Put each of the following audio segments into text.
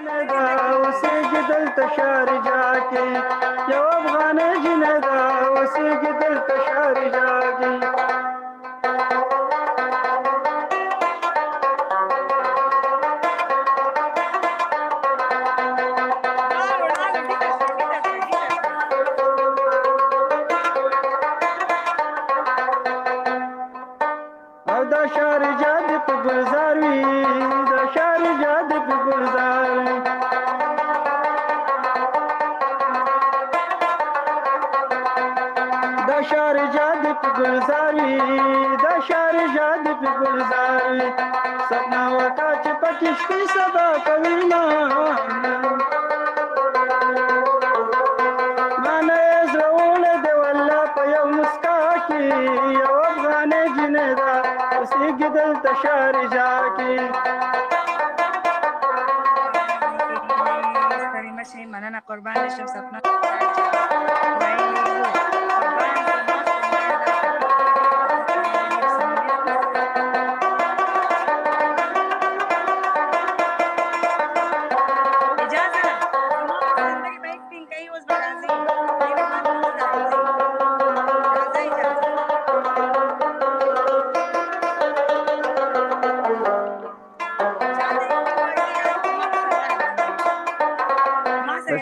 دا اوسېږي دلته شارجه کې یو افغانۍ جنه ده اوسېږي دلته شارجه کې او دا شارجه دې په ګلزار وي دا شارجه دې په ګلزار وي دا شارجه دې په ګلزار وي دا شارجه دې په ګلزار وي سپنا وکا چې پکې شپې صدا کوي مانا یې زړونه دې والله په یو مسکا کې یو افغانۍ جنه ده اوسېږي دلته شارجه کې ستړي مشي مننه قربان شم سپنا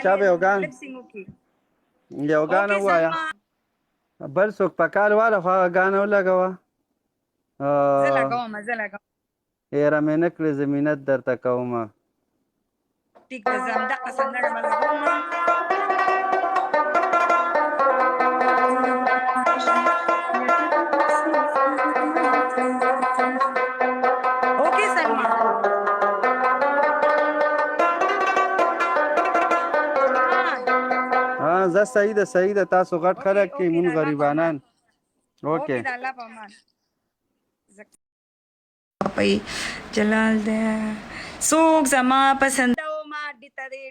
شابه یو ګان ووایا بل څوک په کار واله خو هغه ګان ولګوه زه لګوم هېره مې نه کړې زه منت درته کومه ټیک ده زه همدغه سندره به لګوم اوکې سلما زه صحیح ده تاسو غټ خلک کې مونږ غریبانان اوکې د الله په امان جلال دې څوک زما پسند او ما ډیته دې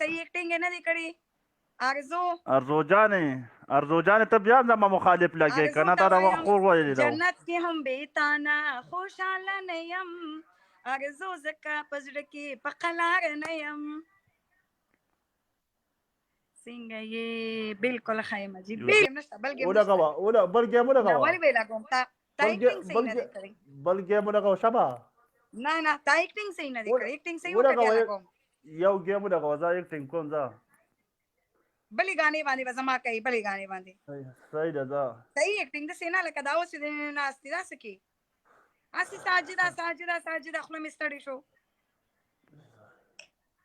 صحیح ایکټینګ نه دی کړی ارزو جانې ته بیا زما مخالف لګې کنه تا دا خور ویلې دا جنت کې هم بیتانا خوشاله نه یم ارزو زکه پزړه کې په قلار نه یم څنګه یې بالکل خایمه جی بل گیم ولګوا ولی به لګوم تا ایکټینګ صحیح نه دی کړی بل گیم ولګوا شبا نه تا ایکټینګ صحیح نه دی کړی ایکټینګ صحیح وکړم یو گیم ولګوا زه ایکټینګ کوم زه بلی غانې باندې بزما کوي بلی غانې باندې صحیح ده صحیح ایکټینګ د سینا لکه دا اوس دې ناشتي دا سکی اسی ساجده خپل مستړی شو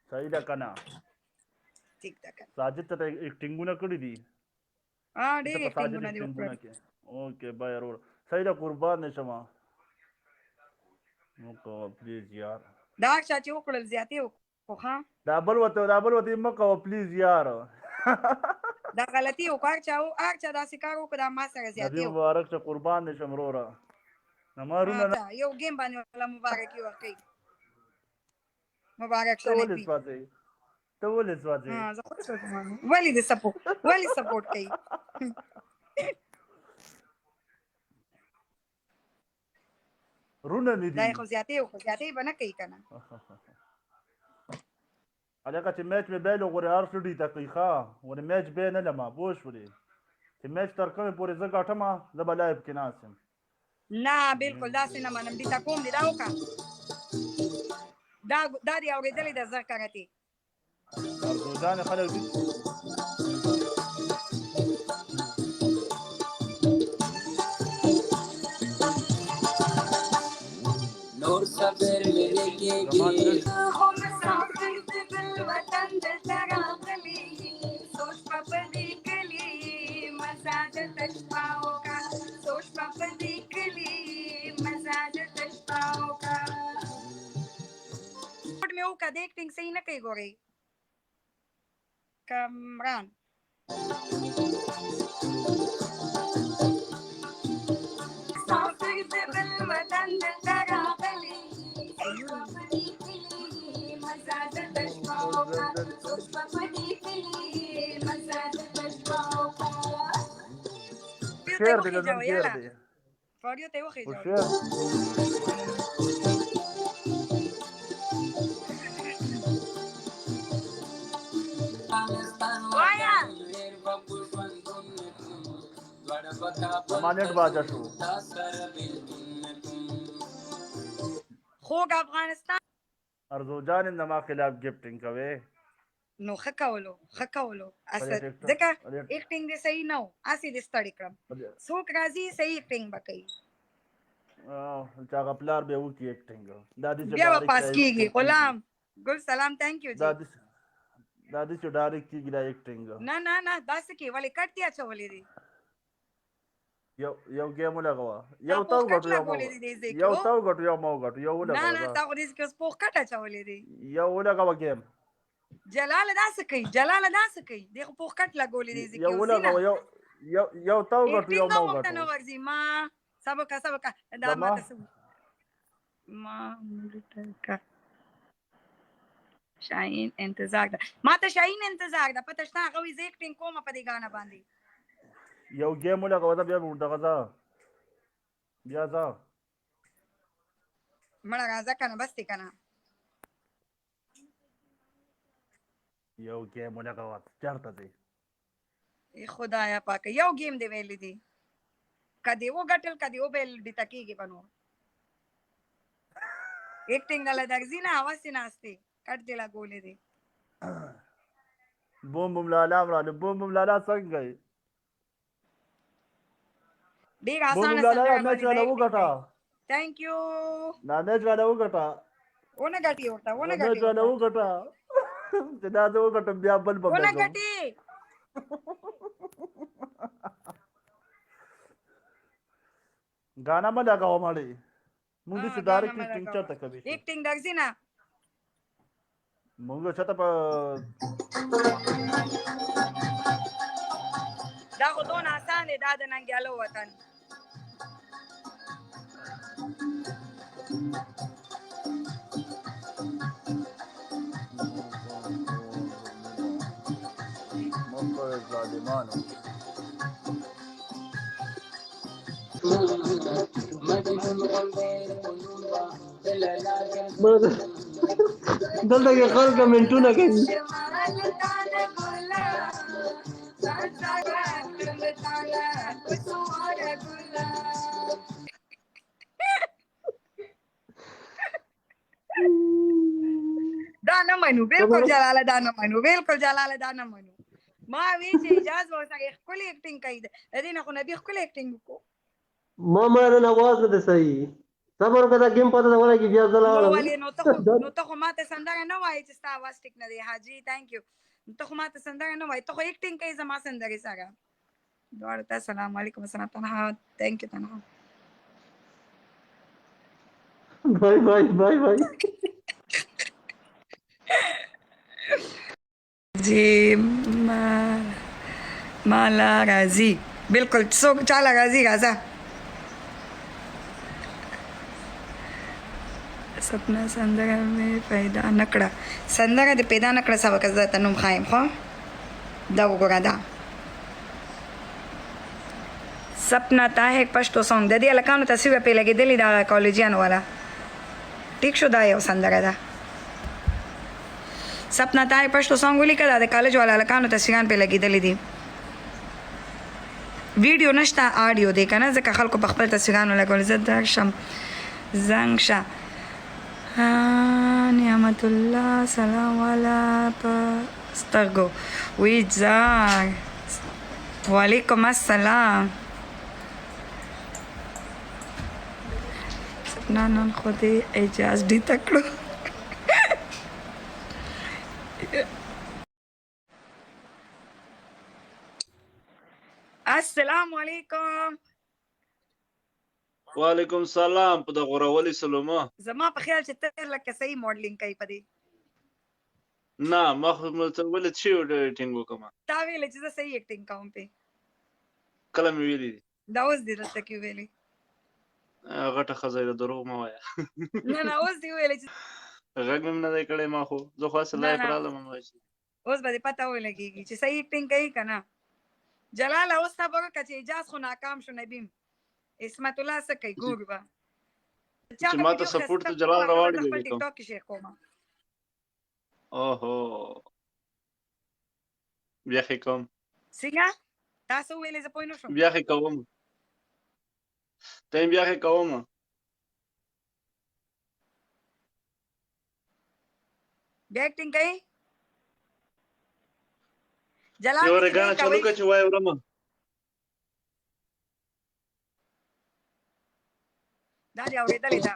صحیح ده کنه ٹھیک ده کنه ساجد ته ایکټینګونه کړی دي ډېر ایکټینګونه دي اوکې بای ورور صحیح ده قربان نشم نو کو پلیز یار دا چې وکړل زیاتې خو ها دا بل وته مکو پلیز یار دا غلطي وکړ چې دا سکارو کړه ما سره زیاتې مبارک شه قربان نشم وروره نمارونه یو گیم باندې ولا مبارکي ورکړي مبارک شه نه ته ولې سوځي زه خو څه کوم ولی سپورټ کوي رونه نه دي دا خو زیاتې بنه کوي کنه الګا چې میچ مې بیلو غوړې هر څه دي دقیقه ور میچ به نه لمه بوش ولې چې میچ تر کومه پورې زه غاټم زه به لایو کې ناسم نه بالکل داسې نه منم دي تا کوم دي دا وکا دا دی اورېدلې د زر کارتي ارزوجان خلک دي نور صبر ملے کے هم مسافر دل وطن دلته راغلي سوچ په دې کلی مزاج تشپاو کا سوچ په دې کلی مزاج تشپاو کا مې وکړه د ایکټینګ صحیح نه کوي ګورئ کامران مسافر دل وطن دلته راغلي مزاج تشپاو کا سوچ په دې کلی مزاج تشپاو کا شیر دی ګرځم شیر دی فاریو ته وخی شیر زما نیټ باجه شو خوږ افغانستان ارزو جان زما خلاف گفټینګ کوي نو ښه کولو اصل ټیک ټاک. ځکه ولې- ایکټینګ دې صحیح نه و اسې دې ستړی کړم څوک راځي صحیح ایکټینګ به کوي چې هغه پلار به وکړي ایکټینګ دا دې چې بیا به direct پاس direct کیږي کیږي. غلام ګل سلام تhank you دا جی دې چې ډایرکټ کیږي دا ایکټینګ نه داسې کې ولې کټ دی اچولې دي یو گیم ولګوا یو تا تاو پوښ کټ غټو یو لګولې دي دې ځای کې، یو هو؟ تاو غټو یو مو غټو یو نه ولګوا تا خو دې کې اوس پوښ کټ اچولې دي یو ولګوا گیم جلال داسې کوي دې خو پوښ کټ لګولې دي ځای کې یو ولګوا یو تاو غټو یو مو وخت نه غټو ورځي ما سبق دا زما؟ ماته څه ما کا شاهین انتظار ده ماته شاهین انتظار ده پته شته هغه وی زه ایکټینګ کومه په دې غاڼه باندې یو گیم ولګوا دا بیا دغه ځه بیا ځه مړه راځه کنه بس دې کنه یو گیم ولګوا چرته دی ای خدایا پاک یو گیم دی ویلې دي کدی و غټل کدی و بیل دي تکیږي بنو ایکټینګ له درځي نه اواز نه استي کټ دی لا ګولې دي بوم بوم لالا مرانه بوم بوم لالا څنګه یې ډیر بوم آسان بوم لالا میچ والا وګټا thank you نا میچ والا وګټا ونه غټي ورته ونه میچ والا غټي وګټا چې دا زه وګټم بیا بل په ونه میچ غټي गाना में लगाओ हमारे मुझे से डायरेक्ट टीचर तक कभी ایکټینګ درځي نه मुझे छत पर دا خو دون آسان دی دا د ننګیالو وطن دلته کې خلک کمنټونه کوي دا نه منو بالکل جلاله دا نه منو ما وی چې اجازه ورته خپل ایکټینګ کوي د دې نه خو نبی خپل ایکټینګ وکړو ما نن आवाज نه صحیح صبر کړه گیم پته دا ولګي بیا نو زلاله ولې نو ته خو ماته سندره نه وایي چې ستا आवाज ټیک نه دی حاجی ثانک یو ته خو ماته سندره نه وایي ته خو ایکټینګ کوي زما سندره سره دوړ ته السلام علیکم السلام تنها ثانک یو تنها بای जी माला राजी बिल्कुल सो चाला राजी राजा सपना संदरा में पैदा नकड़ा संदरा दे पैदा नकड़ा सबक ज तनुम खाइम खो दा वगोरा दा सपना ताहे पश्तो सॉन्ग दे दिया लकानो तस्वीर पे लगी दिली दा कॉलेजियन वाला ठीक शो दा यो संदरा दा सपना ताए पश्तो सॉन्ग ولیکه دا د کالج والا لکانو تصویران په لګیدلې دي ویډیو نشته آډیو دی کنه ځکه خلکو په خپل تصویرانو لګول زه درشم زنګ شه نعمت الله سلام والا سترګو وی ځار وعلیکم السلام سپنا نن خو دې اجازه دې تکړو السلام علیکم وعلیکم سلام په د غورولي سلامه زما په خیال چې ته لکه صحیح ماډلینګ کوي په دې نه ما خو ولې چې ټینګ وکم تا ویل چې زه صحیح ایکټینګ کوم په کله مې ویلي دا اوس دې دلته کې ویلي غټه خزایره دروغ ما وایا نه اوس دې ویل چې غږ مې نه دی کړی ما خو زه خو اصل لایف رالم اوس به دې پته ولګېږي چې صحیح ایکټینګ کوي که نه جلال اوس تا به وکړه چې اجاز خو ناکام شو نبیم اسمت الله څه کوي ګور به چې ما ته سپورټ ته جلال راوړي خپل ټیک ټاک کې شیخ کومه اوهو بیا خې کوم څنګه تاسو ویلې زه پوه نه شوم بیا خې کوم ته بیا ښه کوم بیا اکټینګ کوي جلال یو دې رګانه دې چالو کوي که چې وای ورما دا دې اورېدلې ده